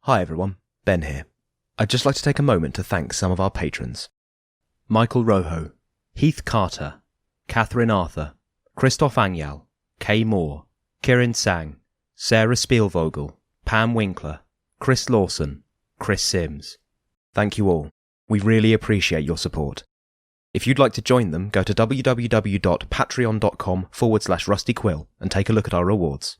Hi everyone, Ben here. I'd just like to take a moment to thank some of our patrons. Michael Rojo, Heath Carter, Katherine Arthur, Kristóf Angyal, Kay Moore, Kirin Tsang, Sara Spielvogel, Pam Winkler, Chris Lawson, Chris Sims. Thank you all. We really appreciate your support. If you'd like to join them, go to www.patreon.com/rustyquill and take a look at our rewards.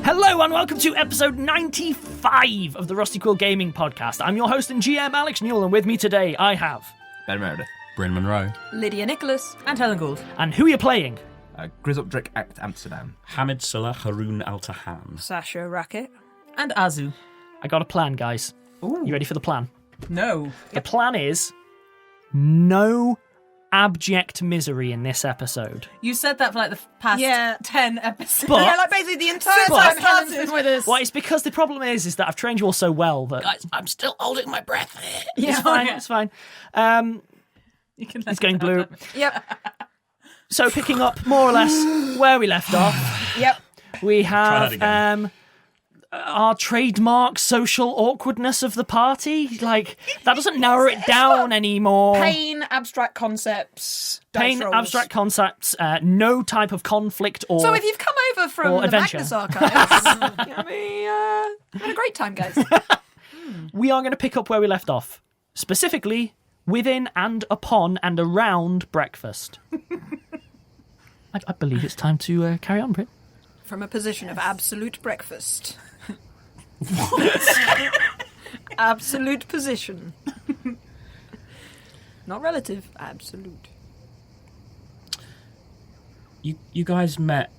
Hello and welcome to episode 95 of the Rusty Quill Gaming Podcast. I'm your host and GM, Alex Newell, and with me today I have... Ben Meredith. Bryn Monroe. Lydia Nicholas. And Helen Gould. And who are you playing? Grizzopdrick Act Amsterdam. Hamid Salah Haroon Al-Tahan. Sasha Racket. And Azu. I got a plan, guys. Ooh. You ready for the plan? No. The plan is no abject misery in this episode. You said that for like the past 10 episodes. But- Yeah, like basically the entire But- time Helen's been with us. Well, it's because the problem is that I've trained you all so well that... Guys, I'm still holding my breath. It's fine, it's fine. You can It's going blue. Yep. So picking up more or less where we left off, Yep. we Try have that again. our trademark social awkwardness of the party. Like, that doesn't narrow it down anymore. Pain, abstract concepts. Pain, dice rolls. abstract concepts, no type of conflict or... So if you've come over or from the adventure. Magnus archives, had a great time, guys. We are going to pick up where we left off. Specifically, within and upon and around breakfast. I believe it's time to carry on, Bryn. From a position of absolute breakfast. Absolute position. Not relative, absolute. You guys met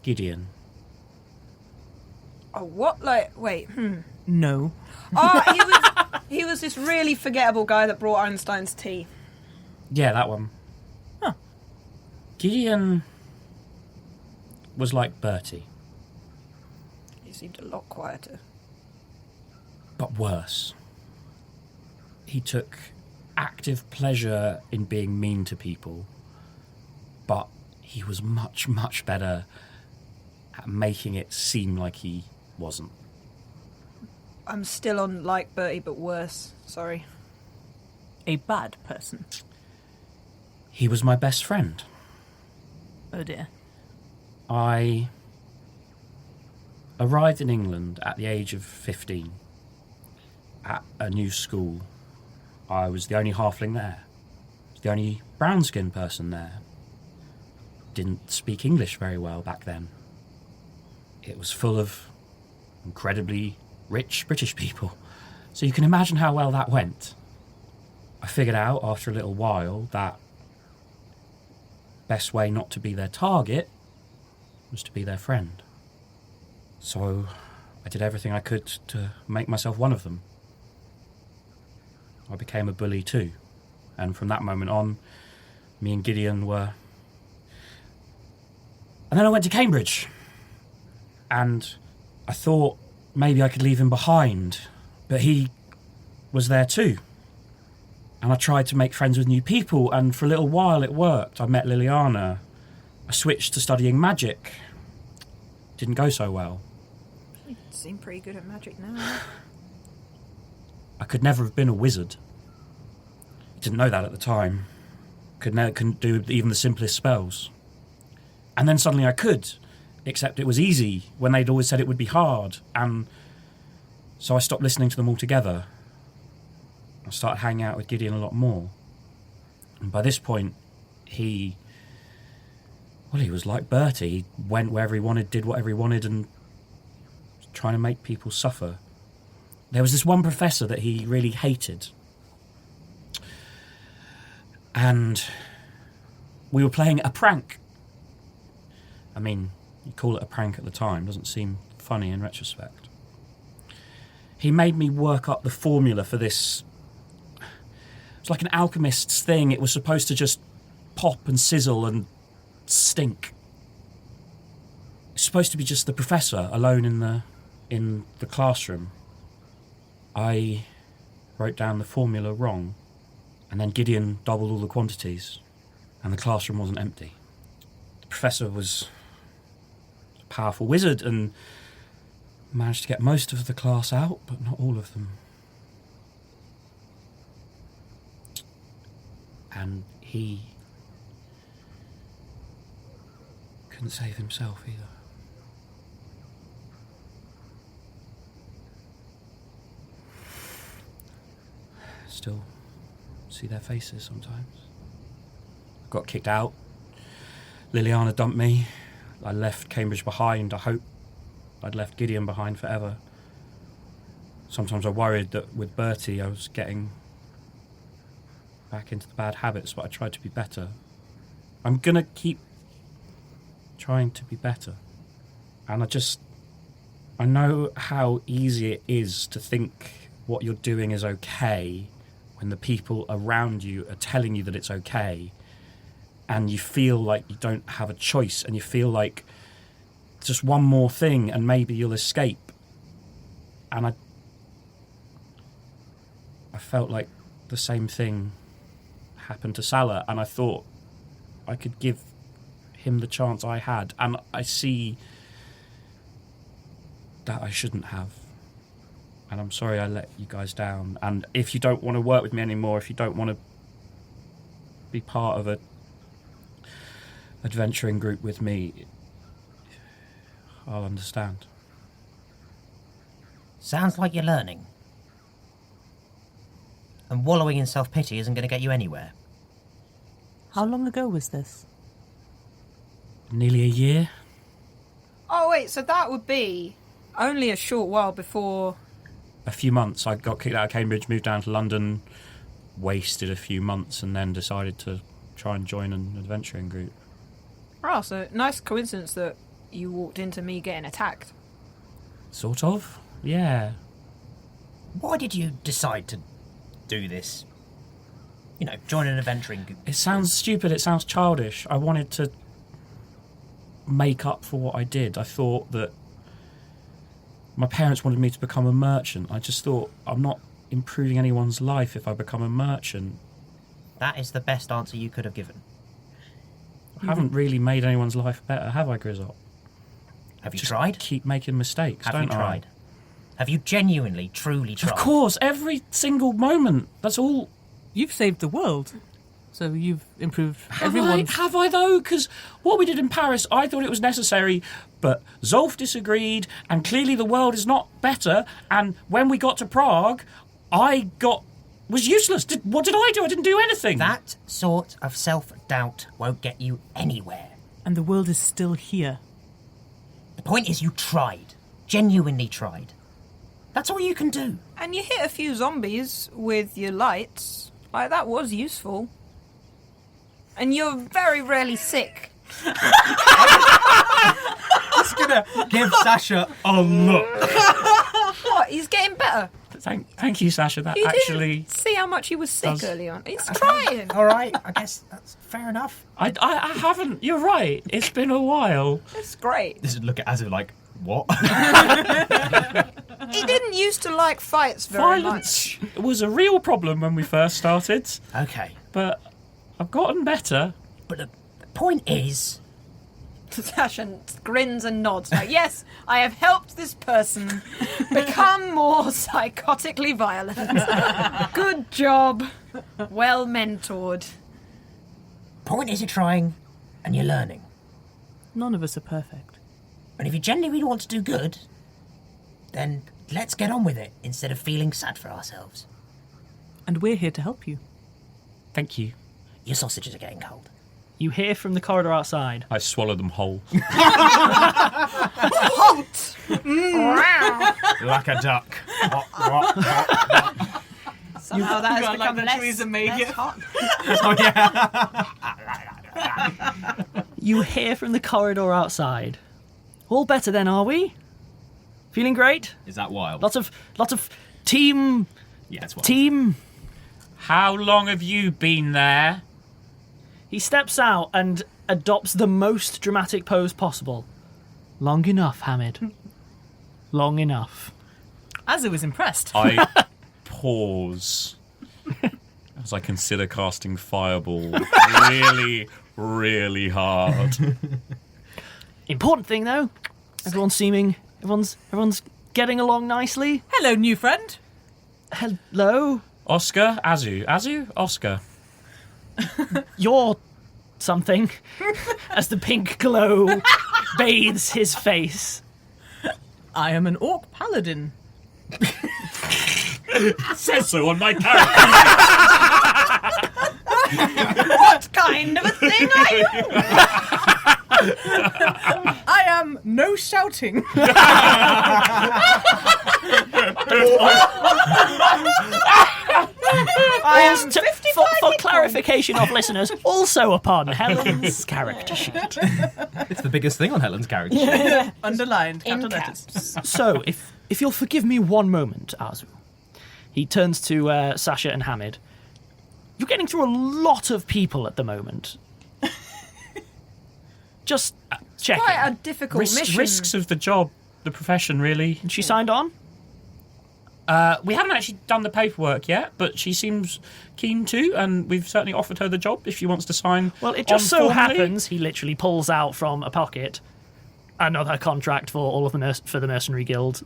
Gideon. Oh, what? Like, wait. No. Oh, he was this really forgettable guy that brought Einstein's tea. Yeah, that one. Huh. Gideon was like Bertie, He seemed a lot quieter. but worse. He took active pleasure in being mean to people, but he was much, much better at making it seem like he wasn't. I'm still on like Bertie, but worse. Sorry. A bad person. He was my best friend. Oh dear. I arrived in England at the age of 15 at a new school. I was the only halfling there. I was the only brown-skinned person there. Didn't speak English very well back then. It was full of incredibly rich British people. So you can imagine how well that went. I figured out after a little while that best way not to be their target was to be their friend. So I did everything I could to make myself one of them. I became a bully too. And from that moment on, me and Gideon were... And then I went to Cambridge. And I thought maybe I could leave him behind. But he was there too. And I tried to make friends with new people, and for a little while it worked. I met Liliana. I switched to studying magic. Didn't go so well. You seem pretty good at magic now. I could never have been a wizard. Didn't know that at the time. Couldn't do even the simplest spells. And then suddenly I could, except it was easy when they'd always said it would be hard. And so I stopped listening to them altogether. I started hanging out with Gideon a lot more. And by this point, he was like Bertie. He went wherever he wanted, did whatever he wanted, and was trying to make people suffer. There was this one professor that he really hated. And we were playing a prank. I mean, you call it a prank at the time, doesn't seem funny in retrospect. He made me work up the formula for this. It's like an alchemist's thing. It was supposed to just pop and sizzle and stink. It's supposed to be just the professor alone in the in the classroom, I wrote down the formula wrong, and then Gideon doubled all the quantities, and the classroom wasn't empty. The professor was a powerful wizard and managed to get most of the class out, but not all of them. And he couldn't save himself either. Still see their faces sometimes. I got kicked out. Liliana dumped me. I left Cambridge behind. I hope I'd left Gideon behind forever. Sometimes I worried that with Bertie I was getting back into the bad habits, but I tried to be better. I'm gonna keep trying to be better. And I know how easy it is to think what you're doing is okay when the people around you are telling you that it's okay, and you feel like you don't have a choice, and you feel like just one more thing and maybe you'll escape. And I felt like the same thing happened to Salah, and I thought I could give him the chance I had, and I see that I shouldn't have. And I'm sorry I let you guys down. And if you don't want to work with me anymore, if you don't want to be part of a adventuring group with me, I'll understand. Sounds like you're learning. And wallowing in self-pity isn't going to get you anywhere. How long ago was this? Nearly a year. Oh, wait, so that would be only a short while before... A few months. I got kicked out of Cambridge, moved down to London, wasted a few months, and then decided to try and join an adventuring group. Oh, so nice coincidence that you walked into me getting attacked. Sort of, yeah. Why did you decide to do this? You know, join an adventuring group. It sounds stupid, it sounds childish. I wanted to make up for what I did. I thought that my parents wanted me to become a merchant. I just thought, I'm not improving anyone's life if I become a merchant. That is the best answer you could have given. I haven't really made anyone's life better, have I, Grizzop? Have you Just tried? keep making mistakes, Have don't you tried? Have you genuinely, truly tried? Of course, every single moment. That's all. You've saved the world. So you've improved everyone's... Have I though? Because what we did in Paris, I thought it was necessary, but Zolf disagreed, and clearly the world is not better. And when we got to Prague, was useless. What did I do? I didn't do anything. That sort of self-doubt won't get you anywhere. And the world is still here. The point is you tried. Genuinely tried. That's all you can do. And you hit a few zombies with your lights. Like, that was useful. And you're very rarely sick. Just gonna give Sasha a look. What? He's getting better. Thank you, Sasha. That You actually... didn't see how much he was sick does- early on. He's trying. All right, I guess that's fair enough. I haven't... You're right. It's been a while. It's great. This is look at as if like, what? He didn't used to like fights very Violence much. was a real problem when we first started, Okay. but I've gotten better. But the point is... Sasha grins and nods. Like, yes, I have helped this person become more psychotically violent. Good job. Well mentored. Point is you're trying and you're learning. None of us are perfect. And if you genuinely want to do good, then let's get on with it instead of feeling sad for ourselves. And we're here to help you. Thank you. Your sausages are getting cold. You hear from the corridor outside. I swallow them whole. Halt! Like a duck. Somehow that has become less hot. Oh yeah. You hear from the corridor outside. All better then, are we? Feeling great? Is that wild? Lots of team. Yeah, it's wild. Team. How long have you been there? He steps out and adopts the most dramatic pose possible. Long enough, Hamid. long enough. Azu is impressed. I pause as I consider casting Fireball really, really hard. Important thing, though, everyone's getting along nicely. Hello, new friend. Hello, Oscar, Azu, Oscar. you're something. As the pink glow bathes his face. I am an orc paladin. Says so on my character. What kind of a thing are you? I am no shouting. I am 55 for clarification of listeners, also upon Helen's character sheet. It's the biggest thing on Helen's character sheet. Underlined, In capital letters. So, if you'll forgive me one moment, Azu. He turns to Sasha and Hamid. You're getting through a lot of people at the moment. Just checking. Quite a difficult mission. Risks of the job, the profession, really. And she signed on? We haven't actually done the paperwork yet, but she seems keen to, and we've certainly offered her the job if she wants to sign. Well, it just so on formally. happens he literally pulls out from a pocket another contract for all of the for the mercenary guild.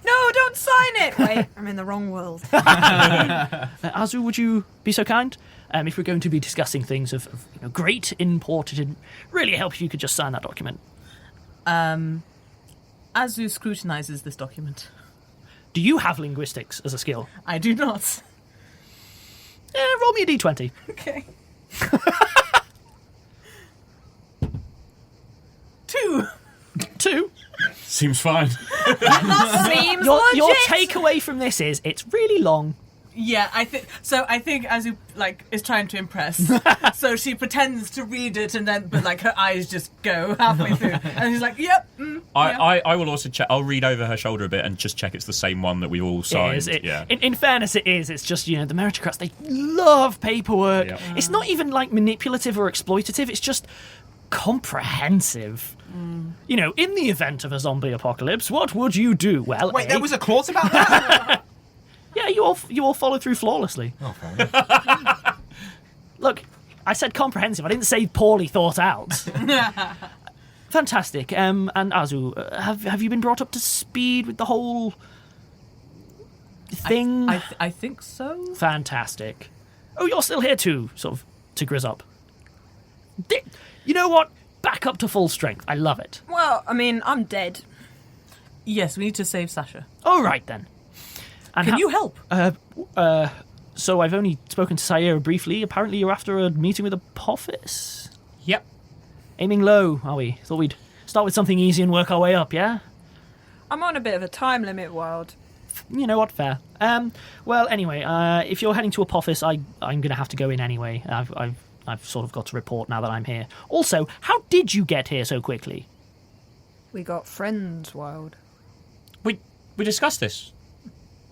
No, don't sign it. Wait, I'm in the wrong world. Azu, would you be so kind? If we're going to be discussing things of great import, it'd really help if you could just sign that document. Azu scrutinizes this document. Do you have linguistics as a skill? I do not. Roll me a d20. Okay. 2. 2. Seems fine. Seems Your legit. takeaway from this is it's really long. Yeah, I think Azu is trying to impress. So she pretends to read it, and then her eyes just go halfway through, and she's like, "Yep." Yeah. I will also check. I'll read over her shoulder a bit and just check it's the same one that we all signed. Yeah. In fairness, it is. It's just the meritocrats. They love paperwork. Yep. It's not even manipulative or exploitative. It's just comprehensive. In the event of a zombie apocalypse, what would you do? Well, Wait, there was a clause about that? Yeah, you all follow through flawlessly. Oh, fair enough. Look, I said comprehensive. I didn't say poorly thought out. Fantastic. And Azu, have you been brought up to speed with the whole thing? I think so. Fantastic. Oh, you're still here too, to grizz up. You know what? Back up to full strength. I love it. Well, I mean, I'm dead. Yes, we need to save Sasha. All right then. And Can you help? So I've only spoken to Sara briefly. Apparently you're after a meeting with Apophis. Yep. Aiming low, are we? Thought we'd start with something easy and work our way up, yeah? I'm on a bit of a time limit, Wild. You know what? Fair. Well, anyway, if you're heading to Apophis, I'm going to have to go in anyway. I've sort of got to report now that I'm here. Also, how did you get here so quickly? We got friends, Wild. We discussed this.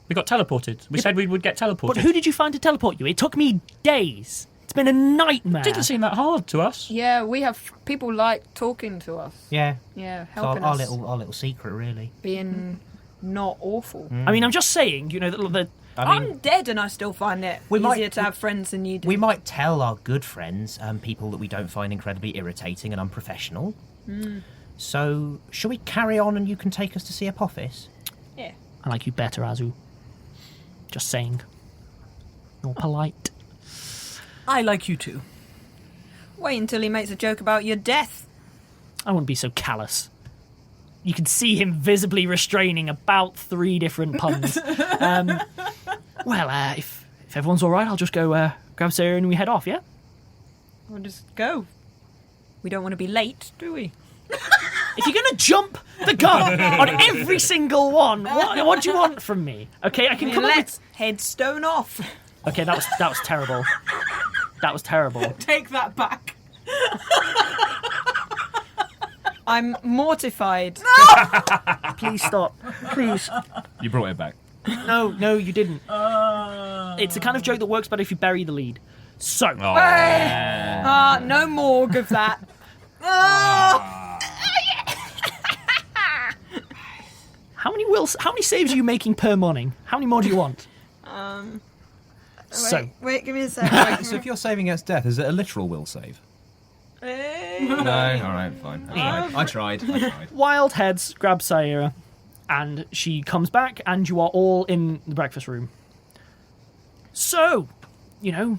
We got teleported. We said we would get teleported. But who did you find to teleport you? It took me days. It's been a nightmare. It didn't seem that hard to us. Yeah, we have people like talking to us. Yeah. Yeah, So helping our us. little secret, really. Being not awful. I mean, I'm just saying, that I'm dead and I still find it easier to have friends than you do. We might tell our good friends, people that we don't find incredibly irritating and unprofessional. So, shall we carry on and you can take us to see Apophis? Yeah. I like you better, Azu. Just saying. You're polite. I like you too. Wait until he makes a joke about your death. I wouldn't be so callous. You can see him visibly restraining about 3 different puns. If everyone's all right, I'll just go grab Sara and we head off, yeah? We'll just go. We don't want to be late, do we? If you're going to jump the gun on every single one, what do you want from me? Okay, I can come up with... Let's headstone off. Okay, that was terrible. That was terrible. Take that back. I'm mortified. Please stop. Please. You brought it back. No, you didn't. It's the kind of joke that works better if you bury the lead. So... No morgue of that. How many saves are you making per morning? How many more do you want? Wait, give me a second. So if you're saving against death, is it a literal will save? No, alright, fine. I tried. Wild heads grab Sara, and she comes back, and you are all in the breakfast room. So,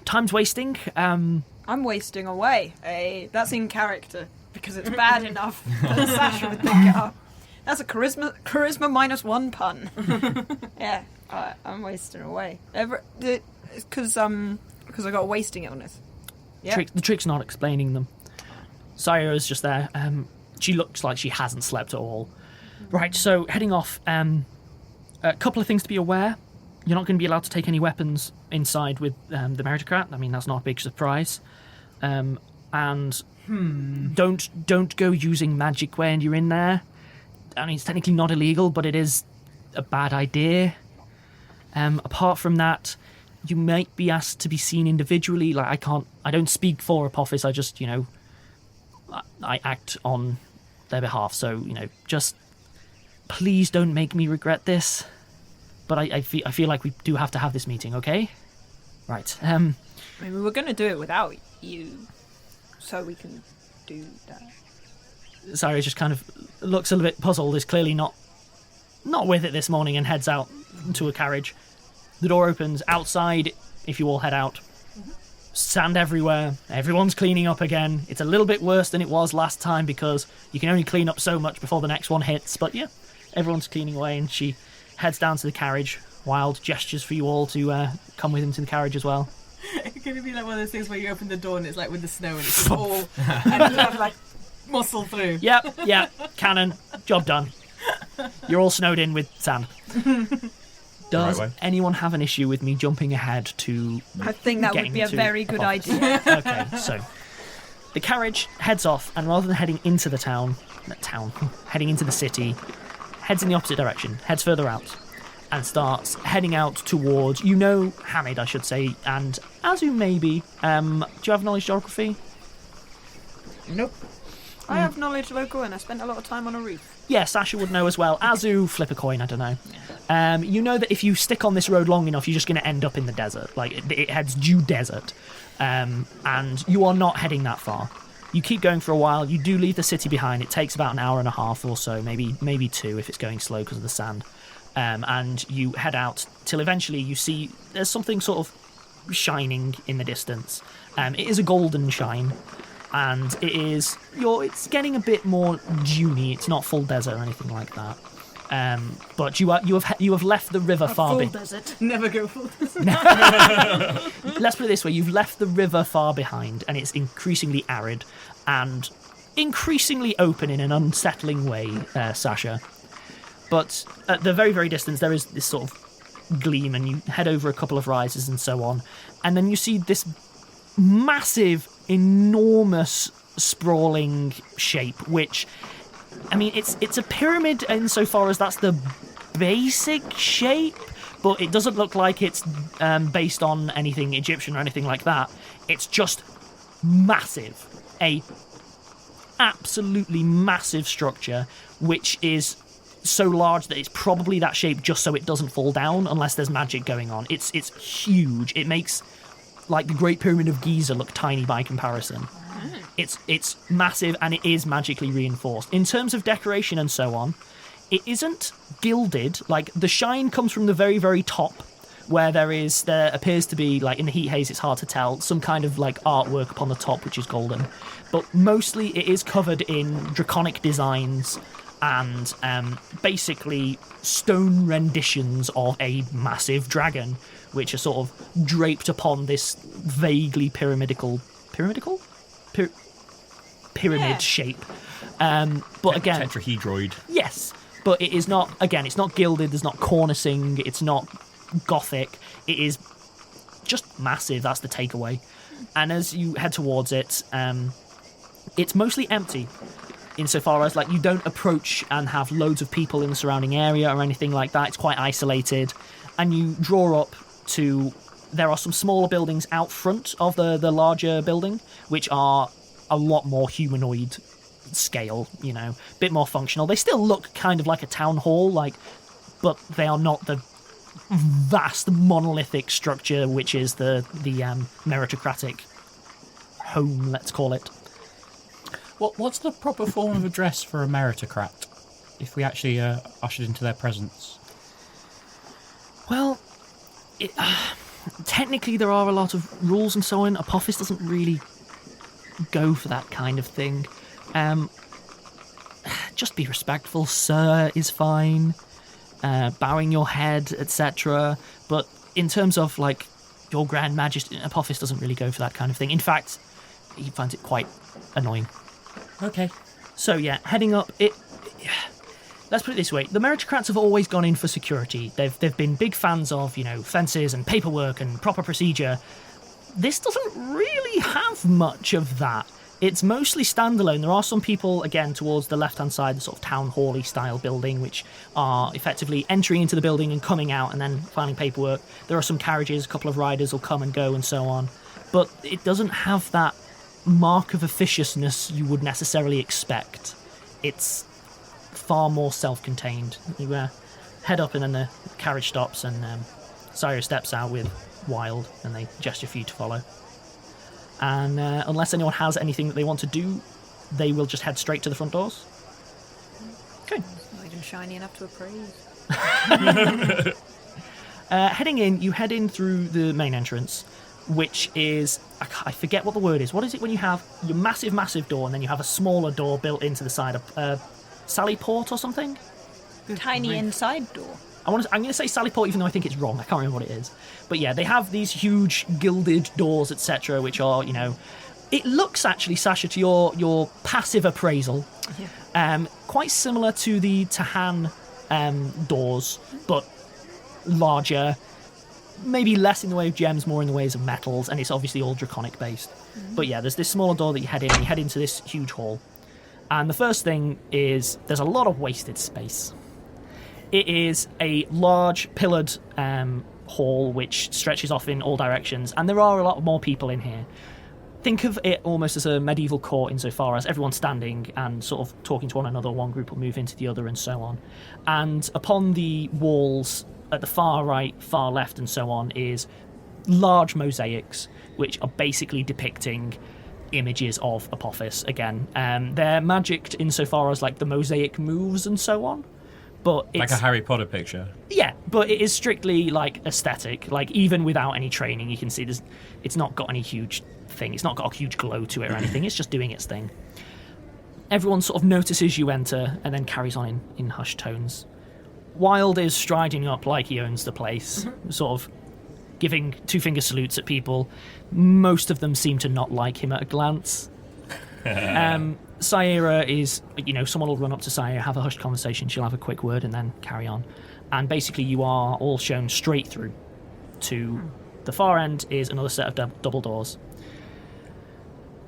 time's wasting. I'm wasting away. That's in character, because it's bad enough that Sasha would think it up. That's a charisma -1 pun. Yeah, I'm wasting away. It's because I got a wasting illness. Yeah. The trick's not explaining them. Sara's just there. She looks like she hasn't slept at all. Right, so heading off. A couple of things to be aware. You're not going to be allowed to take any weapons inside with the meritocrat. I mean, that's not a big surprise. And don't go using magic when you're in there. I mean, it's technically not illegal, but it is a bad idea. Apart from that, you might be asked to be seen individually. Like, I don't speak for Apophis. I just, I act on their behalf. So, just please don't make me regret this. But I feel like we do have to have this meeting, okay? Right. I mean, we were going to do it without you, so we can do that. Sara just kind of looks a little bit puzzled, is clearly not with it this morning, and heads out to a carriage. The door opens. Outside, if you all head out, sand everywhere. Everyone's cleaning up again. It's a little bit worse than it was last time because you can only clean up so much before the next one hits. But yeah, everyone's cleaning away, and she heads down to the carriage. Wild gestures for you all to come with him to the carriage as well. It's going to be like one of those things where you open the door and it's like with the snow and it's just all and you have like muscle through. Yep, cannon, job done. You're all snowed in with sand. Does anyone have an issue with me jumping ahead to... I think that would be a very good idea. Okay, so the carriage heads off, and rather than heading into the heading into the city, heads in the opposite direction, heads further out, and starts heading out towards, Hamid, I should say, and Azu maybe. Do you have knowledge geography? Nope. I have knowledge local, and I spent a lot of time on a roof. Yeah, Sasha would know as well. Azu, flip a coin, I don't know. You know that if you stick on this road long enough, you're just going to end up in the desert. Like, it heads due desert. And you are not heading that far. You keep going for a while. You do leave the city behind. It takes about an hour and a half or so, maybe 2 if it's going slow because of the sand. And you head out till eventually you see there's something sort of shining in the distance. It is a golden shine. And it's getting a bit more duney. It's not full desert or anything like that. But you have left the river far behind. Full desert. Never go full desert. Let's put it this way: you've left the river far behind, and it's increasingly arid and increasingly open in an unsettling way, Sasha. But at the very, very distance, there is this sort of gleam, and you head over a couple of rises and so on, and then you see this massive, enormous, sprawling shape, which, I mean, it's a pyramid insofar as that's the basic shape, but it doesn't look like it's based on anything Egyptian or anything like that. It's just massive. A absolutely massive structure, which is so large that it's probably that shape just so it doesn't fall down unless there's magic going on. It's huge. It makes like the Great Pyramid of Giza look tiny by comparison. It's massive, and it is magically reinforced. In terms of decoration and so on, it isn't gilded. Like, the shine comes from the very, very top, where there appears to be, like, in the heat haze, it's hard to tell, some kind of, like, artwork upon the top, which is golden. But mostly it is covered in draconic designs and basically stone renditions of a massive dragon, which are sort of draped upon this vaguely pyramid shape. But again, tetrahedroid. Yes, but it is not. Again, it's not gilded. There's not cornicing. It's not Gothic. It is just massive. That's the takeaway. And as you head towards it, it's mostly empty. Insofar as, like, you don't approach and have loads of people in the surrounding area or anything like that. It's quite isolated. And you draw up to... There are some smaller buildings out front of the larger building, which are a lot more humanoid scale, a bit more functional. They still look kind of like a town hall, but they are not the vast monolithic structure which is the meritocratic home, let's call it. What's the proper form of address for a meritocrat if we actually ushered into their presence? Well, technically there are a lot of rules and so on. Apophis doesn't really go for that kind of thing. Just be respectful, sir, is fine. Bowing your head, etc. But in terms of, your Grand Majesty, Apophis doesn't really go for that kind of thing. In fact, he finds it quite annoying. Okay. So, heading up, let's put it this way. The meritocrats have always gone in for security. They've been big fans of, fences and paperwork and proper procedure. This doesn't really have much of that. It's mostly standalone. There are some people, again, towards the left-hand side, the sort of town hall-y style building, which are effectively entering into the building and coming out and then filing paperwork. There are some carriages, a couple of riders will come and go and so on. But it doesn't have that mark of officiousness you would necessarily expect. It's far more self-contained. You head up and then the carriage stops and Sara steps out with Wild and they gesture for you to follow. And unless anyone has anything that they want to do, they will just head straight to the front doors. Good. Not even shiny enough to appraise. Heading in, you head in through the main entrance, which is... I forget what the word is. What is it when you have your massive, massive door and then you have a smaller door built into the side? Sally Port or something? Tiny inside door. I'm going to say Sally Port, even though I think it's wrong. I can't remember what it is. But yeah, they have these huge gilded doors, etc., which are, it looks actually, Sasha, to your passive appraisal, quite similar to the Tahan doors, but larger, maybe less in the way of gems, more in the ways of metals, and it's obviously all draconic based. Mm-hmm. But yeah, there's this smaller door that you head in, and you head into this huge hall. And the first thing is there's a lot of wasted space. It is a large pillared hall which stretches off in all directions, and there are a lot more people in here. Think of it almost as a medieval court insofar as everyone's standing and sort of talking to one another. One group will move into the other and so on. And upon the walls at the far right, far left and so on is large mosaics which are basically depicting images of Apophis again. They're magicked insofar as the mosaic moves and so on. But it's, like a Harry Potter picture. Yeah, but it is strictly aesthetic. Even without any training, you can see it's not got any huge thing. It's not got a huge glow to it or anything. It's just doing its thing. Everyone sort of notices you enter and then carries on in hushed tones. Wild is striding up like he owns the place, sort of giving two-finger salutes at people. Most of them seem to not like him at a glance. Sara is, someone will run up to Sara, have a hushed conversation, she'll have a quick word and then carry on. And basically you are all shown straight through to the far end is another set of double doors.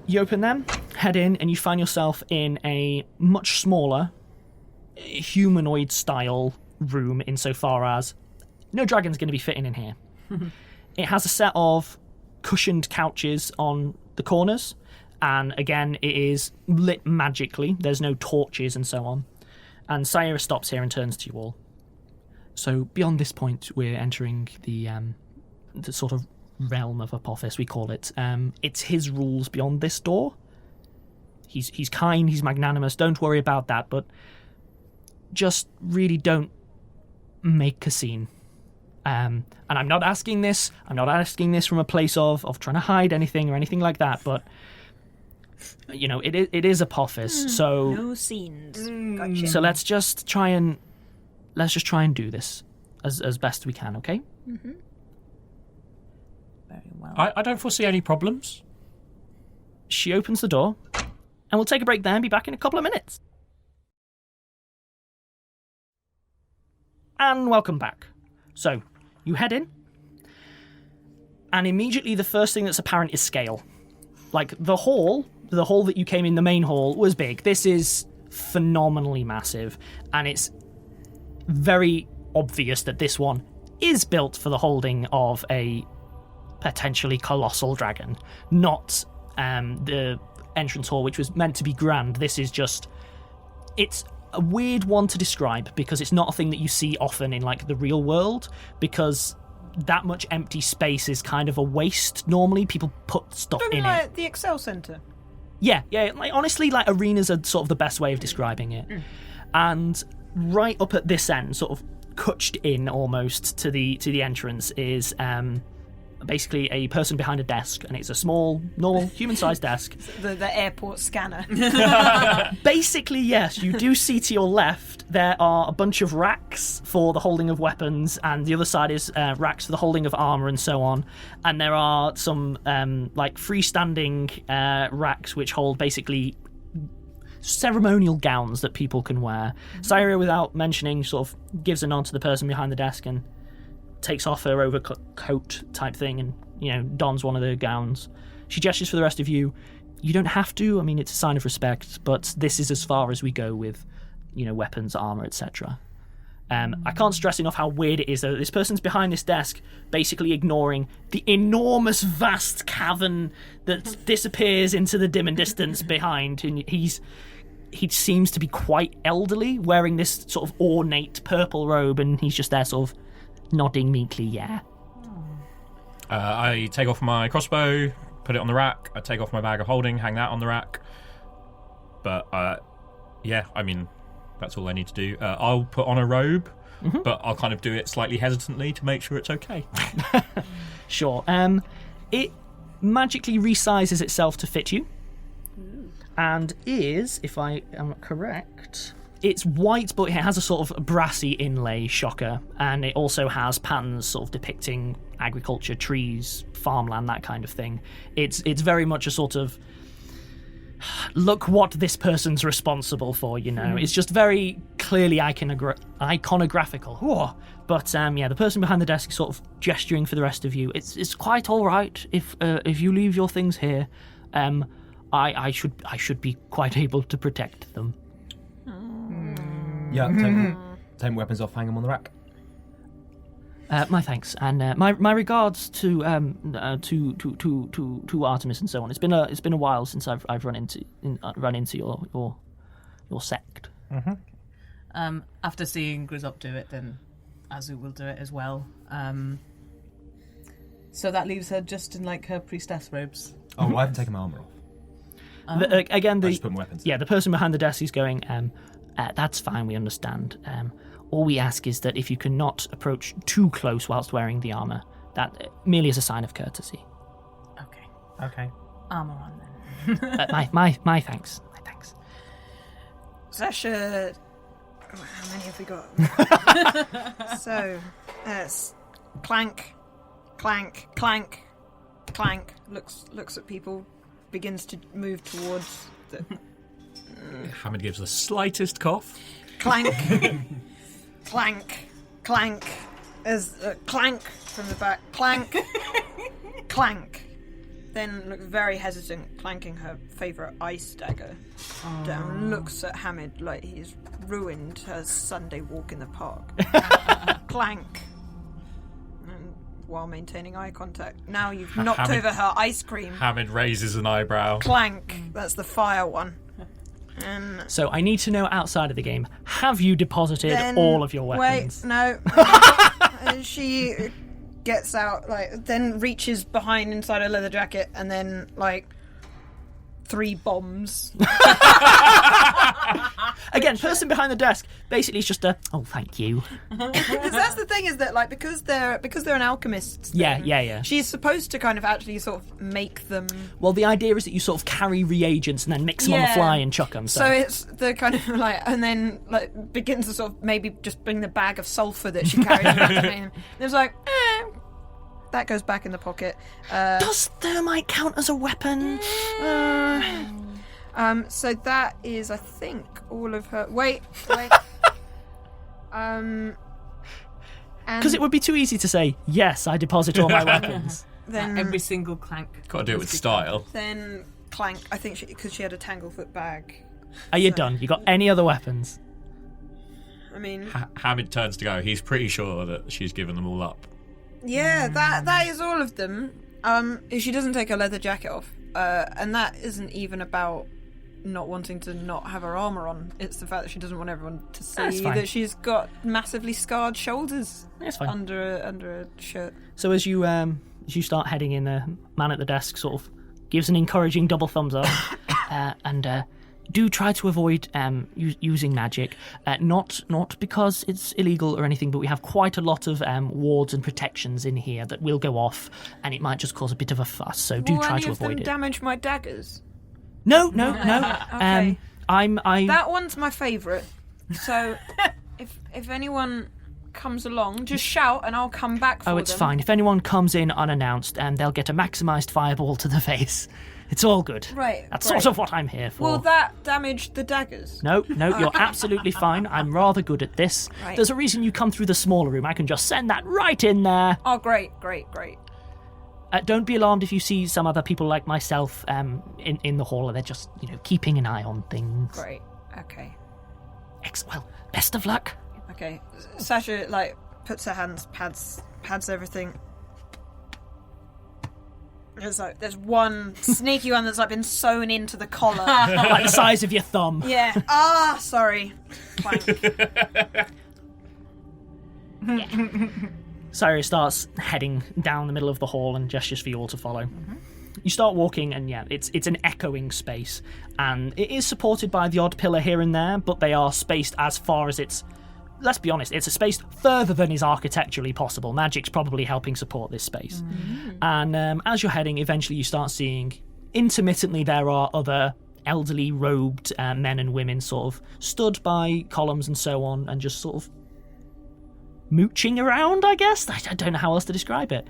You open them, head in, and you find yourself in a much smaller, humanoid-style room insofar as no dragon's going to be fitting in here. It has a set of cushioned couches on the corners, and again, it is lit magically. There's no torches and so on. And Sara stops here and turns to you all. So beyond this point, we're entering the sort of realm of Apophis, we call it. It's his rules beyond this door. He's kind, he's magnanimous, don't worry about that, but just really don't make a scene. And I'm not asking this from a place of trying to hide anything or anything like that, but it is Apophis, so no scenes. Gotcha. So let's just try and do this as best we can, okay? Mm-hmm. Very well. I don't foresee any problems. She opens the door, and we'll take a break there and be back in a couple of minutes. And welcome back. So, you head in, and immediately the first thing that's apparent is scale. The hall that you came in, the main hall, was big. This is phenomenally massive, and it's very obvious that this one is built for the holding of a potentially colossal dragon, not the entrance hall, which was meant to be grand, this is just... It's a weird one to describe because it's not a thing that you see often in like the real world, because that much empty space is kind of a waste normally. People put stuff in it. The Excel Centre. Yeah. Like honestly, like arenas are sort of the best way of describing it. And right up at this end, sort of cutched in almost to the entrance, is basically a person behind a desk, and it's a small, normal, human-sized desk. The airport scanner. Basically, yes, you do see to your left there are a bunch of racks for the holding of weapons, and the other side is racks for the holding of armour and so on. And there are some like freestanding racks which hold basically ceremonial gowns that people can wear. Sara, without mentioning, sort of gives a nod to the person behind the desk and takes off her overcoat type thing and, you know, dons one of the gowns. She gestures for the rest of you. You don't have to. I mean, it's a sign of respect, but this is as far as we go with, you know, weapons, armor, etc. I can't stress enough how weird it is, though. This person's behind this desk, basically ignoring the enormous, vast cavern that disappears into the dim and distance behind. And he seems to be quite elderly, wearing this sort of ornate purple robe, and he's just there sort of nodding meekly, yeah. I take off my crossbow, put it on the rack. I take off my bag of holding, hang that on the rack. But, yeah, I mean, that's all I need to do. I'll put on a robe, but I'll kind of do it slightly hesitantly to make sure it's okay. Sure. It magically resizes itself to fit you, and is, if I am correct... It's white, but it has a sort of brassy inlay, shocker, and it also has patterns sort of depicting agriculture, trees, farmland, that kind of thing. It's very much a sort of, look what this person's responsible for, you know. It's just very clearly iconographical. Whoa. But yeah, the person behind the desk is sort of gesturing for the rest of you. It's quite all right if you leave your things here. I should be quite able to protect them. Yeah, take weapons off, hang them on the rack. My thanks, and my regards to Artemis and so on. It's been a while since I've run into your sect. After seeing Grizzop do it, then Azu will do it as well. So that leaves her just in like her priestess robes. Oh, I haven't taken my armour off. Again, I just put my weapons. Yeah, the person behind the desk is going. That's fine, we understand. All we ask is that if you cannot approach too close whilst wearing the armour, that merely as a sign of courtesy. Okay. Armour on then. My thanks. My thanks. Sasha... how many have we got? So, clank, clank, clank, clank. Looks at people, begins to move towards the... Hamid gives the slightest cough. Clank, clank, clank. As clank from the back. Clank, clank. Then looks very hesitant, clanking her favourite ice dagger down. Looks at Hamid like he's ruined her Sunday walk in the park. Clank. And while maintaining eye contact. Now you've knocked over her ice cream. Hamid raises an eyebrow. Clank. That's the fire one. So I need to know outside of the game, have you deposited all of your weapons? Wait, no. She gets out, then reaches behind inside her leather jacket, and then, 3 bombs. Again, person behind the desk, basically it's just oh, thank you. Because that's the thing, is that, because they're an alchemist. Yeah. She's supposed to kind of actually sort of make them... Well, the idea is that you sort of carry reagents and then mix them on the fly and chuck them. So it's the kind of, and then, begins to sort of maybe just bring the bag of sulphur that she carries back to me. And it's that goes back in the pocket. Does thermite count as a weapon? So that is, I think, all of her... Wait. Because it would be too easy to say, yes, I deposit all my weapons. Then every single clank. Got to do it with style. Then clank, I think, because she had a Tanglefoot bag. Are you done? You got any other weapons? I mean... Hamid turns to go. He's pretty sure that she's given them all up. Yeah, that is all of them. If she doesn't take her leather jacket off, And that isn't even about not wanting to not have her armour on. It's the fact that she doesn't want everyone to see that she's got massively scarred shoulders under a shirt. So as you start heading in, the man at the desk sort of gives an encouraging double thumbs up, and do try to avoid using magic. Not because it's illegal or anything, but we have quite a lot of wards and protections in here that will go off, and it might just cause a bit of a fuss. So do try to avoid it. Damage my daggers? No. Okay. I That one's my favourite. So if anyone comes along, just shout and I'll come back for them. Oh, it's fine. If anyone comes in unannounced, they'll get a maximised fireball to the face. It's all good. Right. That's sort of what I'm here for. Will that damage the daggers? No, you're absolutely fine. I'm rather good at this. Right. There's a reason you come through the smaller room. I can just send that right in there. Oh, great. Don't be alarmed if you see some other people like myself in the hall. They're just, keeping an eye on things. Great. Okay. Well, best of luck. Okay. Sasha, puts her hands, pads everything. There's one sneaky one that's been sewn into the collar. Like the size of your thumb. Yeah. Sorry. Sara starts heading down the middle of the hall and gestures for you all to follow. Mm-hmm. You start walking, and it's an echoing space, and it is supported by the odd pillar here and there, but they are spaced as far as it's. Let's be honest, it's a space further than is architecturally possible. Magic's probably helping support this space. Mm-hmm. And as you're heading, eventually you start seeing, intermittently, there are other elderly robed men and women sort of stood by columns and so on, and just sort of mooching around, I guess. I don't know how else to describe it.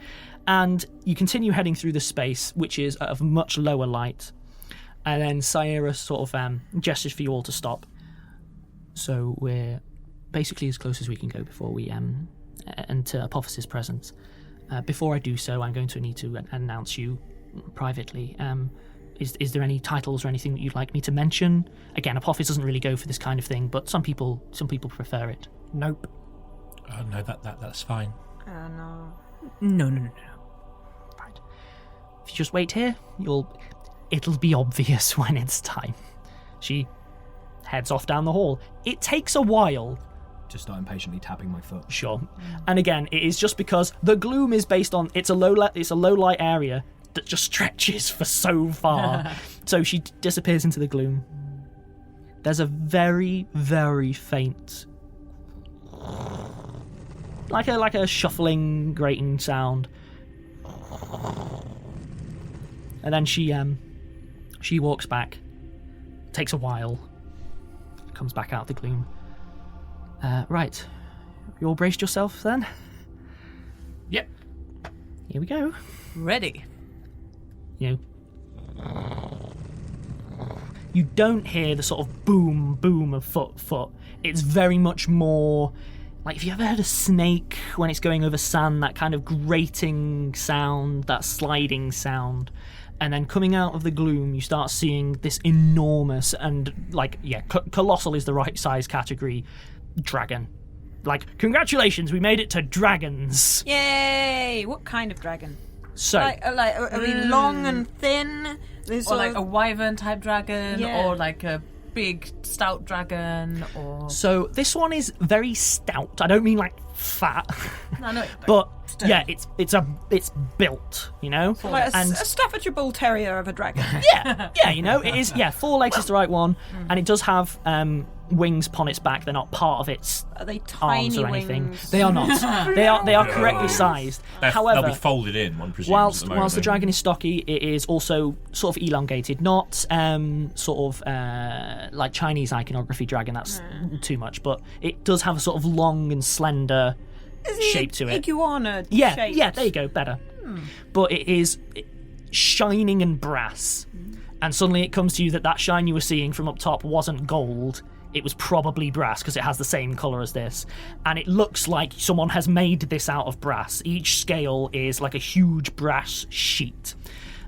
And you continue heading through the space, which is of much lower light. And then Sara sort of gestures for you all to stop. So we're basically as close as we can go before we enter Apophis' presence. Before I do so, I'm going to need to announce you privately. Is there any titles or anything that you'd like me to mention? Again, Apophis doesn't really go for this kind of thing, but some people prefer it. Nope. No, that's fine. No. No. Right. If you just wait here, it'll be obvious when it's time. She heads off down the hall. It takes a while. Just start impatiently tapping my foot. Sure. And again, it is just because the gloom is based on it's a low light area that just stretches for so far. So she disappears into the gloom. There's a very, very faint, like a shuffling, grating sound, and then she walks back. Takes a while. Comes back out of the gloom. Right. You all braced yourself then? Yep. Here we go. Ready. You don't hear the sort of boom of foot. It's very much more like, if you ever heard a snake when it's going over sand, that kind of grating sound, that sliding sound. And then coming out of the gloom, you start seeing this enormous and, colossal is the right size category, dragon. Congratulations, we made it to dragons. Yay! What kind of dragon? So, are we long and thin? Or a wyvern type dragon, Yeah. or a big stout dragon, or... So this one is very stout. I don't mean fat. No, but stout. yeah, it's built, a Staffordshire Bull Terrier of a dragon. yeah, it is. Yeah, 4 legs is the right one, and it does have wings upon its back. They're not part of its Are they arms tiny or anything. wings? They are not. They are correctly sized. They'll be However, folded in, one presumes. whilst at the moment, the dragon is stocky, it is also sort of elongated, not like Chinese iconography dragon. That's too much, but it does have a sort of long and slender shape to it. Iguana Yeah, shaped? yeah, there you go, better. But it is shining and brass, and suddenly it comes to you that shine you were seeing from up top wasn't gold. It was probably brass because it has the same colour as this. And it looks like someone has made this out of brass. Each scale is like a huge brass sheet.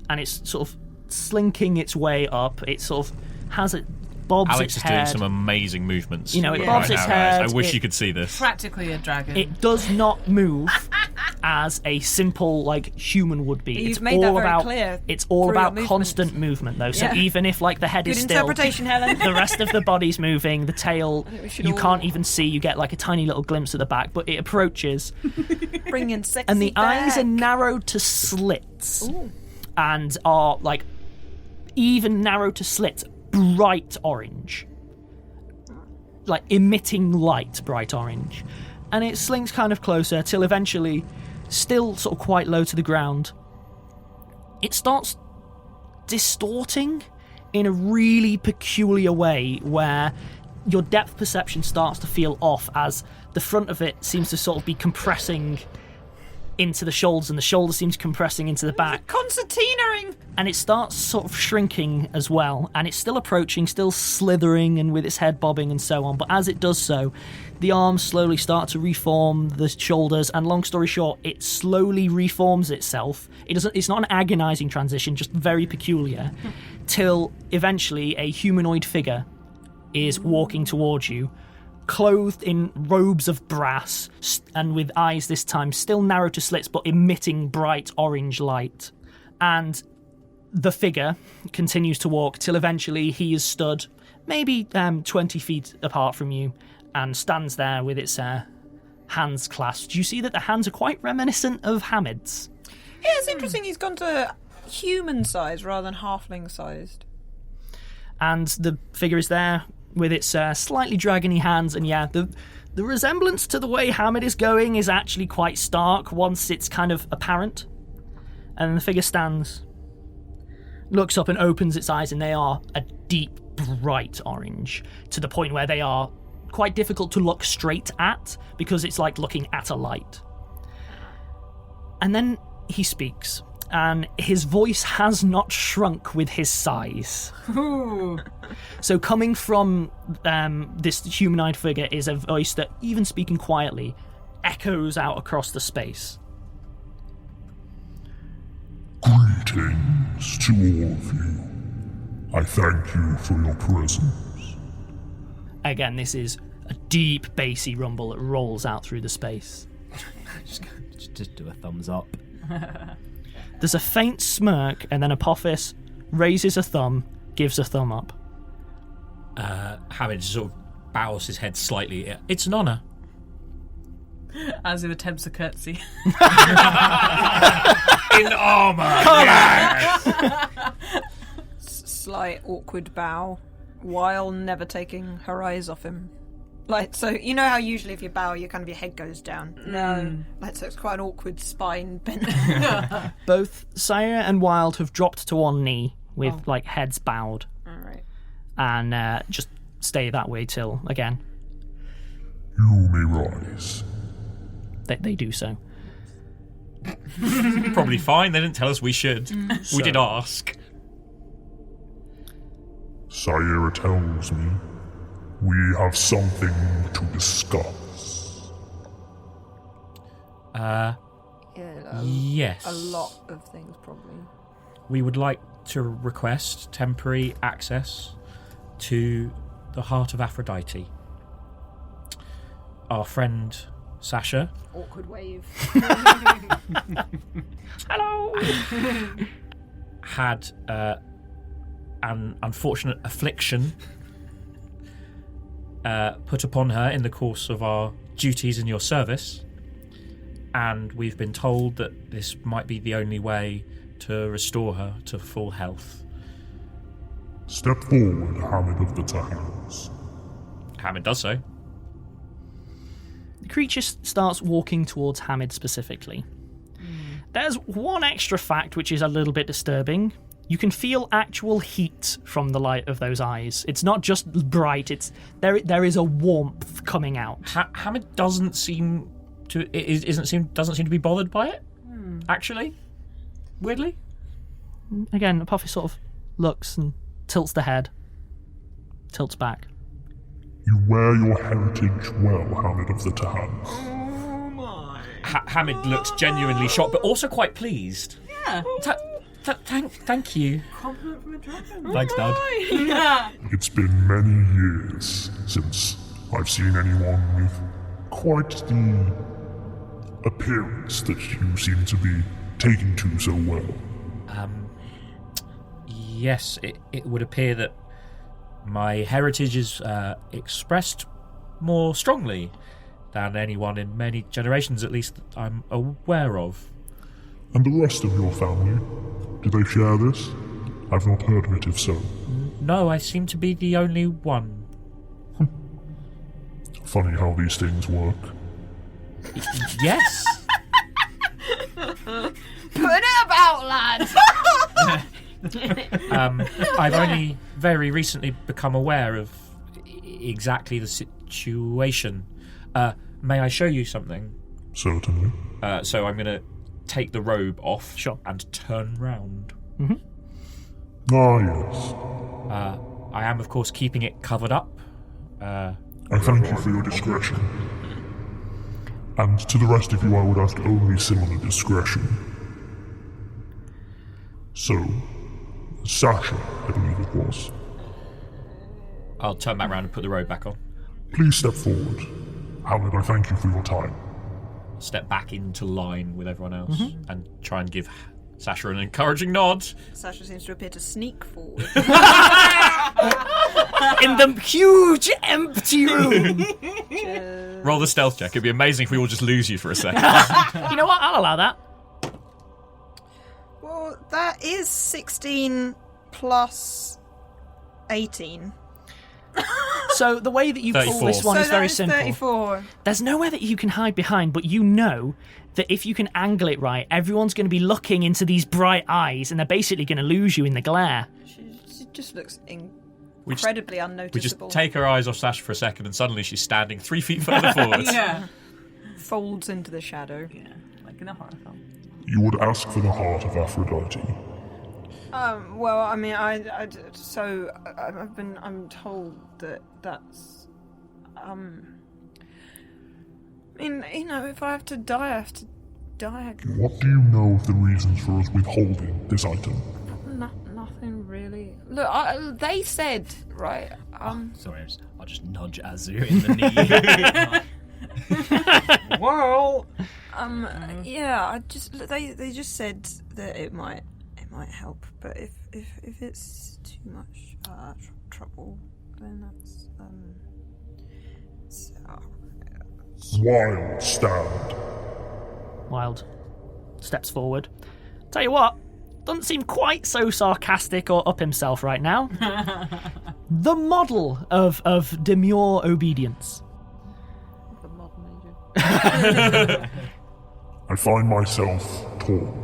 And it's sort of slinking its way up. It sort of has it bobs Alex its is head. doing some amazing movements. It bobs its now, guys. head. I wish you could see this. Practically a dragon. It does not move, as a simple human would be. You've made that very clear. It's all through your about constant movement, though. So Yeah. even if the head is Good still, interpretation, Helen. the rest of the body's moving. The tail, we should you all- can't even see. You get a tiny little glimpse of the back, but it approaches, Bringing sexy and the eyes are back. narrowed to slits, Ooh. and are even narrowed to slits, bright orange, emitting light, bright orange. And it slinks kind of closer till eventually, still sort of quite low to the ground, it starts distorting in a really peculiar way where your depth perception starts to feel off as the front of it seems to sort of be compressing into the shoulders and the shoulders seems compressing into the back. Concertina-ing! And it starts sort of shrinking as well, and it's still approaching, still slithering and with its head bobbing and so on, but as it does so, the arms slowly start to reform the shoulders, and long story short, it slowly reforms itself. It's not an agonizing transition, just very peculiar, till eventually a humanoid figure is walking towards you, clothed in robes of brass, and with eyes this time still narrow to slits but emitting bright orange light. And the figure continues to walk till eventually he is stood maybe 20 feet apart from you and stands there with its hands clasped. You see that the hands are quite reminiscent of Hamid's. Yeah, it's interesting he's gone to human size rather than halfling sized. And the figure is there with its slightly dragony hands, and the resemblance to the way Hamid is going is actually quite stark once it's kind of apparent. And the figure stands, looks up and opens its eyes, and they are a deep, bright orange, to the point where they are quite difficult to look straight at, because it's like looking at a light. And then he speaks, and his voice has not shrunk with his size. Ooh. So coming from this humanoid figure is a voice that, even speaking quietly, echoes out across the space. Greetings to all of you. I thank you for your presence. Again, this is a deep, bassy rumble that rolls out through the space. Just do a thumbs up. There's a faint smirk, and then Apophis raises a thumb, gives a thumb up. Hamid sort of bows his head slightly. It's an honour. As he attempts a curtsy. In armour! Yes! Slight awkward bow, while never taking her eyes off him. So you know how usually if you bow, your head goes down. No, so it's quite an awkward spine bend. Both Sire and Wild have dropped to one knee with heads bowed. All right. And just stay that way till again You may rise. they do so. Probably fine. They didn't tell us we should. We did ask. Sire tells me we have something to discuss. Yes. A lot of things, probably. We would like to request temporary access to the Heart of Aphrodite. Our friend Sasha Awkward wave. Hello. had an unfortunate affliction put upon her in the course of our duties in your service, and we've been told that this might be the only way to restore her to full health. Step forward, Hamid of the Tahans. Hamid does so. The creature starts walking towards Hamid specifically. There's one extra fact which is a little bit disturbing. You can feel actual heat from the light of those eyes. It's not just bright. It's there is a warmth coming out. Hamid doesn't seem to doesn't seem to be bothered by it. Actually, weirdly. Again, Apophis sort of looks and tilts the head, tilts back. You wear your heritage well, Hamid of the Tahans. Oh my. Hamid looks genuinely shocked, but also quite pleased. Yeah. Thank you. Compliment from a dragon. Thanks, Dad. Yeah. It's been many years since I've seen anyone with quite the appearance that you seem to be taking to so well? Yes, it would appear that my heritage is expressed more strongly than anyone in many generations, at least that I'm aware of. And the rest of your family? Do they share this? I've not heard of it if so. No, I seem to be the only one. Funny how these things work. Yes. Put it about, lads! I've only very recently become aware of exactly the situation. May I show you something? Certainly. So I'm going to take the robe off and turn round. Mm-hmm. Ah, yes. I am, of course, keeping it covered up. I thank you for your discretion. And to the rest of you, I would ask only similar discretion. So, Sasha, I believe it was. I'll turn back round and put the robe back on. Please step forward. Hamid, I thank you for your time. Step back into line with everyone else and try and give Sasha an encouraging nod. Sasha seems to appear to sneak forward. In the huge empty room. Roll the stealth check. It'd be amazing if we all just lose you for a second. You know what? I'll allow that. Well, that is 16 plus 18. So the way that you 34. pull this one is very simple. 34. There's nowhere that you can hide behind, but you know that if you can angle it right, everyone's going to be looking into these bright eyes, and they're basically going to lose you in the glare. She just looks incredibly unnoticeable. We just take her eyes off Sasha for a second, and suddenly she's standing 3 feet further forward. Yeah. Folds into the shadow. Yeah, like in a horror film. You would ask for the Heart of Aphrodite. Well, I mean, I'm told that that's, I mean, you know, if I have to die, I have to die. What do you know of the reasons for us withholding this item? Nothing really. Look, they said, right, Sorry, I'll just nudge Azu in the knee. Well, yeah, they just said that it might help, but if it's too much trouble, then that's Wild stand. Wild steps forward. Tell you what, doesn't seem quite so sarcastic or up himself right now. The model of demure obedience. the modern age. I find myself torn.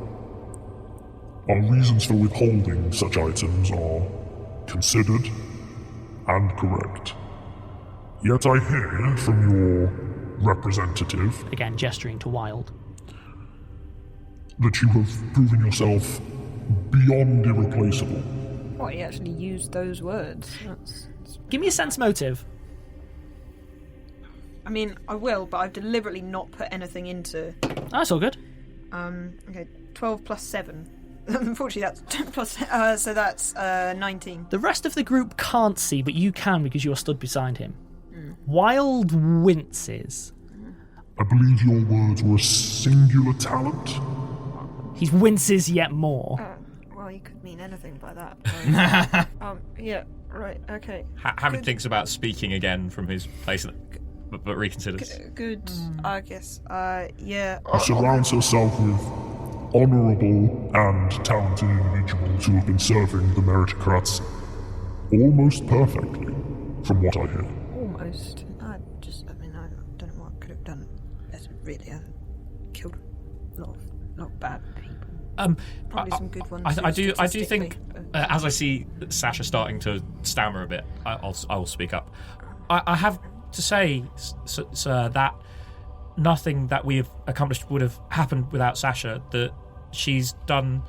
Our reasons for withholding such items are considered and correct. Yet I hear from your representative, Again, gesturing to Wild. that you have proven yourself beyond irreplaceable. What, he actually used those words? Give me a sense motive. I mean, I will, but I've deliberately not put anything into. That's all good. Okay, 12 plus 7. Unfortunately, that's 10 plus. So that's 19. The rest of the group can't see, but you can because you are stood beside him. Wild winces. I believe your words were a singular talent. He winces yet more. Well, you could mean anything by that. Right? Yeah, right, okay. Hamid thinks about speaking again from his place, but reconsiders. Good, I guess. Yeah. He surrounds herself with honourable and talented individuals who have been serving the meritocrats almost perfectly, from what I hear. Almost. I don't know what I could have done better, really. I killed a lot of bad people. Probably some good ones. I do think, as I see Sasha starting to stammer a bit, I will speak up. I have to say, sir, that nothing that we have accomplished would have happened without Sasha. That she's done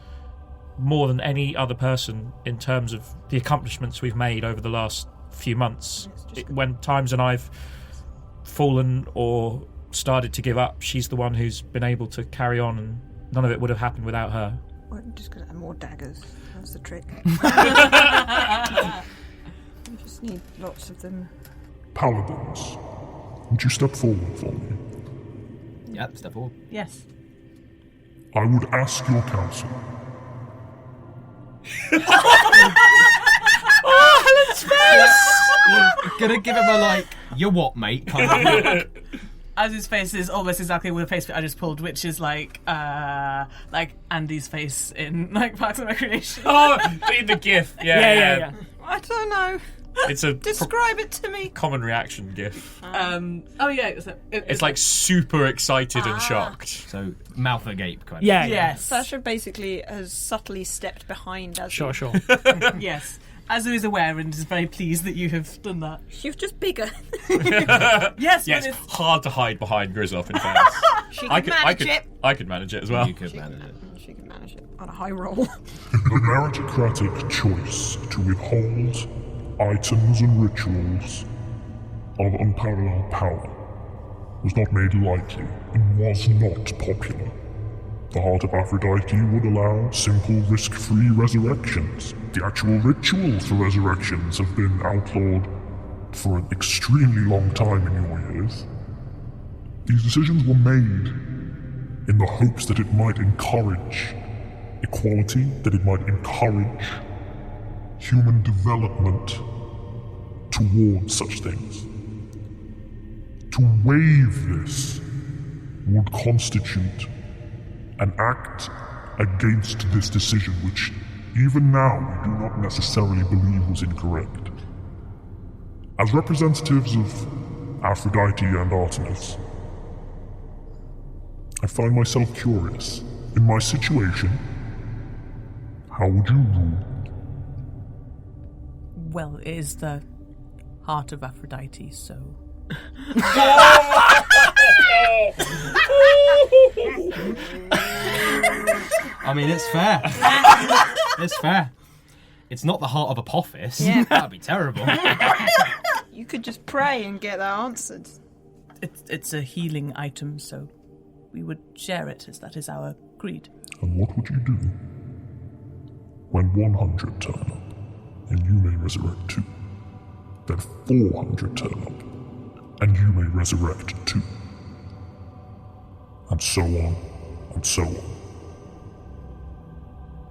more than any other person in terms of the accomplishments we've made over the last few months. When times when I've fallen or started to give up, she's the one who's been able to carry on, and none of it would have happened without her. Well, just because I have more daggers. That's the trick. You just need lots of them. Paladins, would you step forward for me? Yep, step forward. Yes. I would ask your counsel. Gonna give him a like, you what, mate? Kind of. Azu's face is almost exactly the face I just pulled, which is like Andy's face in like Parks and Recreation. Oh, in the GIF. Yeah. I don't know. It's a Describe it to me. common reaction GIF. It's Like super excited and shocked. So mouth agape, kind of. Yeah. yes, Sasha basically has subtly stepped behind Azu. Sure. yes. Azu is aware and is very pleased that you have done that. You're just bigger. Yes, Yeah, but it's hard to hide behind Grizzop, in fairness. She can manage it. I could manage it as well. You could manage it. She can manage it on a high roll. The meritocratic choice to withhold items and rituals of unparalleled power was not made lightly and was not popular. The Heart of Aphrodite would allow simple, risk-free resurrections. The actual rituals for resurrections have been outlawed for an extremely long time in your years. These decisions were made in the hopes that it might encourage equality, that it might encourage human development towards such things. To waive this would constitute an act against this decision, which even now we do not necessarily believe was incorrect. As representatives of Aphrodite and Artemis, I find myself curious. In my situation, how would you rule? well, it is the Heart of Aphrodite, so. I mean, it's fair. It's fair. It's not the heart of Apophis. Yeah. That'd be terrible. You could just pray and get that answered. It's a healing item, so we would share it, as that is our creed. And what would you do when 100 turn up and you may resurrect 2? Then 400 turn up and you may resurrect 2. And so on and so on.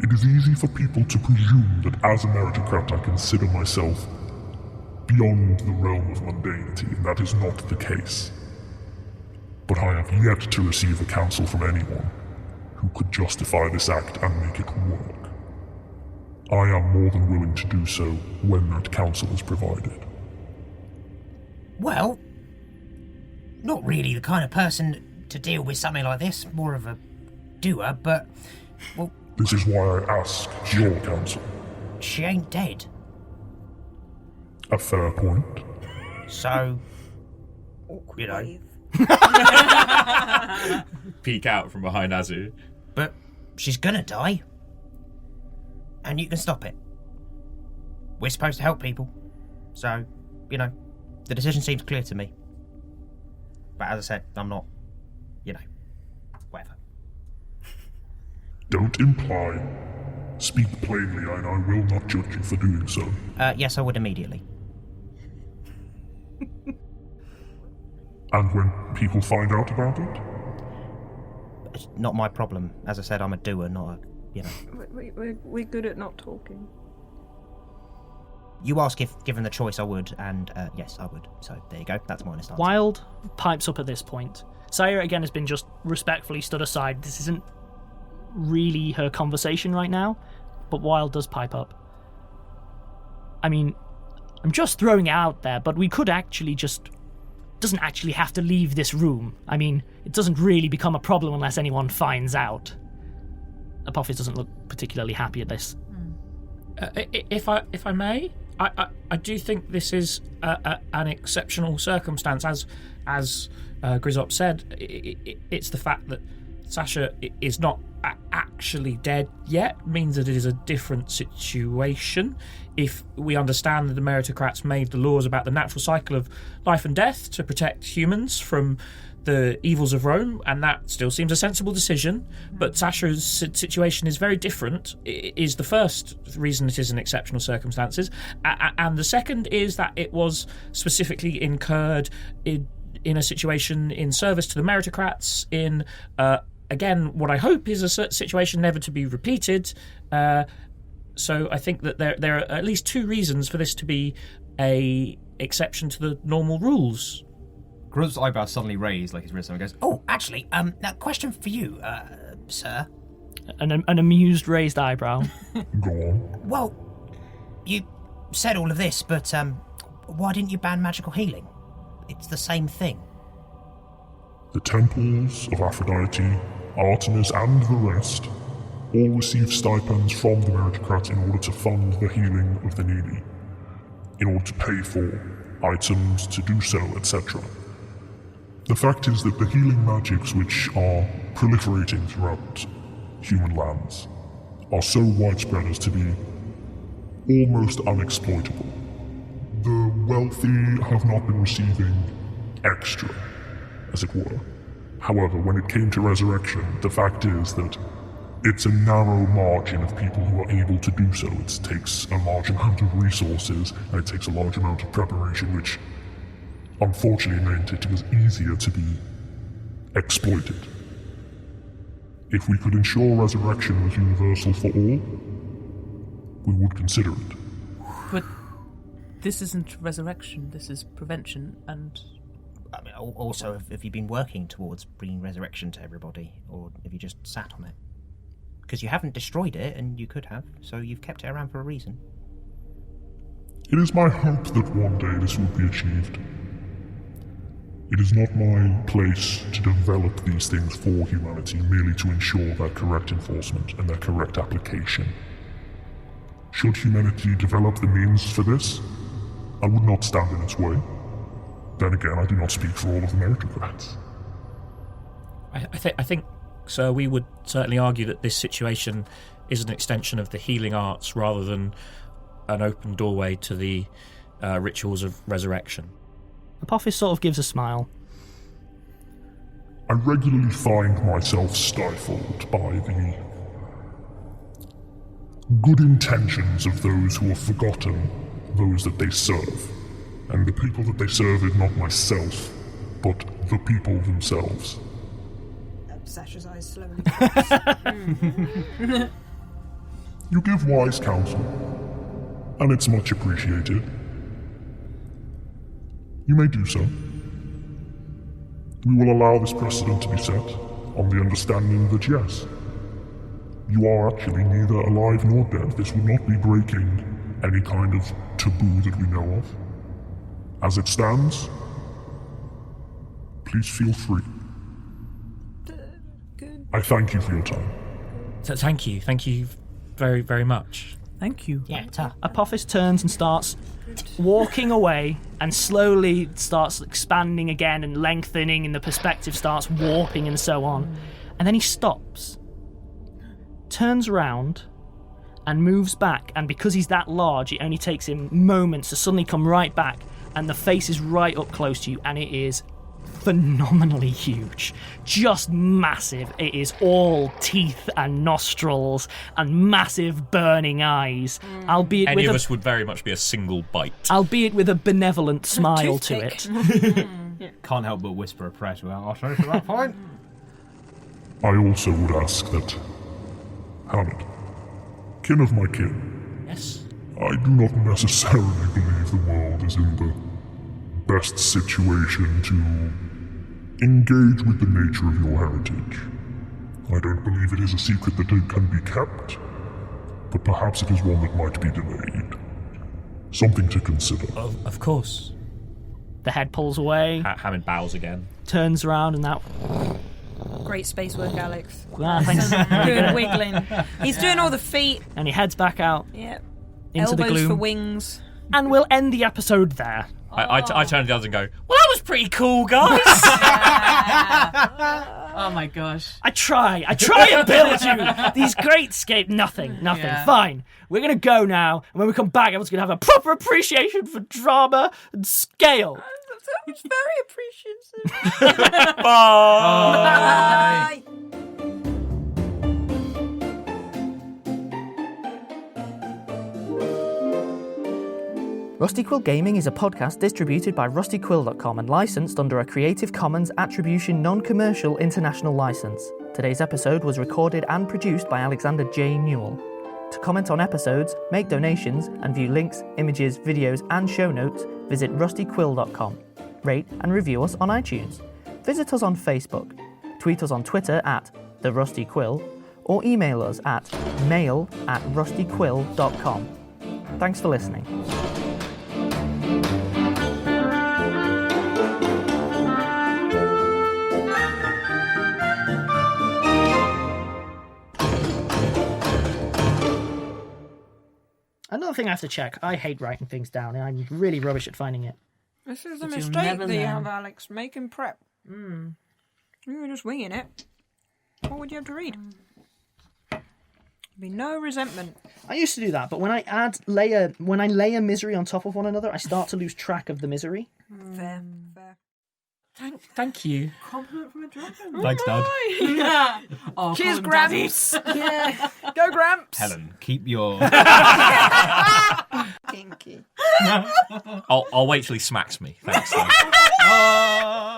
It is easy for people to presume that as a meritocrat I consider myself beyond the realm of mundanity, and that is not the case. But I have yet to receive a counsel from anyone who could justify this act and make it work. I am more than willing to do so when that counsel is provided. Well, not really the kind of person to deal with something like this, more of a doer, but, well, This is why I ask your counsel. she ain't dead. A fair point. So, you know, Peek out from behind Azu. but she's gonna die. And you can stop it. We're supposed to help people. So, you know, the decision seems clear to me. But as I said, I'm not, you know, whatever. Don't imply. Speak plainly, and I will not judge you for doing so. Yes, I would immediately. And when people find out about it? It's not my problem. As I said, I'm a doer, not a, you know. We're good at not talking. You ask if given the choice I would, and yes, I would. So there you go. That's my honest answer. Wild pipes up at this point. Sara again has been just respectfully stood aside. This isn't really her conversation right now, but Wild does pipe up. I mean, I'm just throwing it out there, but we could actually just... doesn't actually have to leave this room. I mean, it doesn't really become a problem unless anyone finds out. Apophis doesn't look particularly happy at this. If I may, I do think this is an exceptional circumstance. As Grizzop said, it's the fact that Sasha is not actually dead yet means that it is a different situation. If we understand that the meritocrats made the laws about the natural cycle of life and death to protect humans from the evils of Rome, and that still seems a sensible decision, but Sasha's situation is very different, is the first reason it is an exceptional circumstances, and the second is that it was specifically incurred in a situation in service to the meritocrats, in again what I hope is a situation never to be repeated. So I think that there are at least 2 reasons for this to be a exception to the normal rules. Grub's eyebrows suddenly raised like he's read something and goes, Oh, actually, a question for you, sir. An amused raised eyebrow. Go on. Well, you said all of this, but why didn't you ban magical healing? It's the same thing. The temples of Aphrodite, Artemis, and the rest all receive stipends from the meritocrats in order to fund the healing of the needy, in order to pay for items to do so, etc. The fact is that the healing magics which are proliferating throughout human lands are so widespread as to be almost unexploitable. The wealthy have not been receiving extra, as it were. However, when it came to resurrection, the fact is that it's a narrow margin of people who are able to do so. It takes a large amount of resources, and it takes a large amount of preparation, which unfortunately meant it was easier to be exploited. If we could ensure resurrection was universal for all, we would consider it. But this isn't resurrection, this is prevention, and... I mean, also, have you been working towards bringing resurrection to everybody, or have you just sat on it? Because you haven't destroyed it, and you could have, so you've kept it around for a reason. It is my hope that one day this will be achieved. It is not my place to develop these things for humanity, merely to ensure their correct enforcement and their correct application. Should humanity develop the means for this, I would not stand in its way. Then again, I do not speak for all of the meritocrats. I think, sir, we would certainly argue that this situation is an extension of the healing arts rather than an open doorway to the rituals of resurrection. Apophis sort of gives a smile. I regularly find myself stifled by the good intentions of those who have forgotten those that they serve. And the people that they serve is not myself, but the people themselves. Sasha's eyes slowly You give wise counsel, and it's much appreciated. You may do so. We will allow this precedent to be set on the understanding that yes, you are actually neither alive nor dead. This would not be breaking any kind of taboo that we know of. As it stands, please feel free. I thank you for your time. So thank you very, very much. Thank you. Yeah, Apophis turns and starts walking away and slowly starts expanding again and lengthening, and the perspective starts warping and so on. And then he stops, turns around, and moves back. And because he's that large, it only takes him moments to suddenly come right back. And the face is right up close to you, and it is phenomenally huge. Just massive. It is all teeth and nostrils and massive burning eyes. Albeit Any with of us would very much be a single bite. Albeit with a benevolent smile to it. Can't help but whisper a prayer to our Osho at that point. I also would ask that, Hamid, kin of my kin, Yes? I do not necessarily believe the world is in the best situation to engage with the nature of your heritage. I don't believe it is a secret that it can be kept, but perhaps it is one that might be delayed. Something to consider. Of course. The head pulls away, Hamid bows again. turns around, and that... Great space work, Alex. Thanks. Good wiggling. He's doing all the feet. And he heads back out Yep. into Elbows the gloom. for wings. And we'll end the episode there. I turn to the others and go, well, that was pretty cool, guys. Oh my gosh. I try and build you these great scape. Nothing. Yeah. Fine. We're going to go now. And when we come back, everyone's going to have a proper appreciation for drama and scale. It's very appreciative. Bye. Bye. Rusty Quill Gaming is a podcast distributed by rustyquill.com and licensed under a Creative Commons Attribution Non-Commercial International License. Today's episode was recorded and produced by Alexander J. Newell. To comment on episodes, make donations, and view links, images, videos, and show notes, visit rustyquill.com. Rate and review us on iTunes. Visit us on Facebook. Tweet us on Twitter at @TheRustyQuill, or email us at mail@rustyquill.com. Thanks for listening. Another thing I have to check. I hate writing things down. I'm really rubbish at finding it. This is a But you'll mistake never that you know. have, Alex. Making prep. You were just winging it. What would you have to read? Be no resentment. I used to do that, but when I layer misery on top of one another, I start to lose track of the misery. Fair. Thank you. Compliment from a dragon. Thanks, Dad. Yeah. Oh, Cheers, call him Gramps. Yeah. Go, Gramps. Helen, keep your... Kinky. I'll wait till he smacks me. Thanks. Dad. Ah!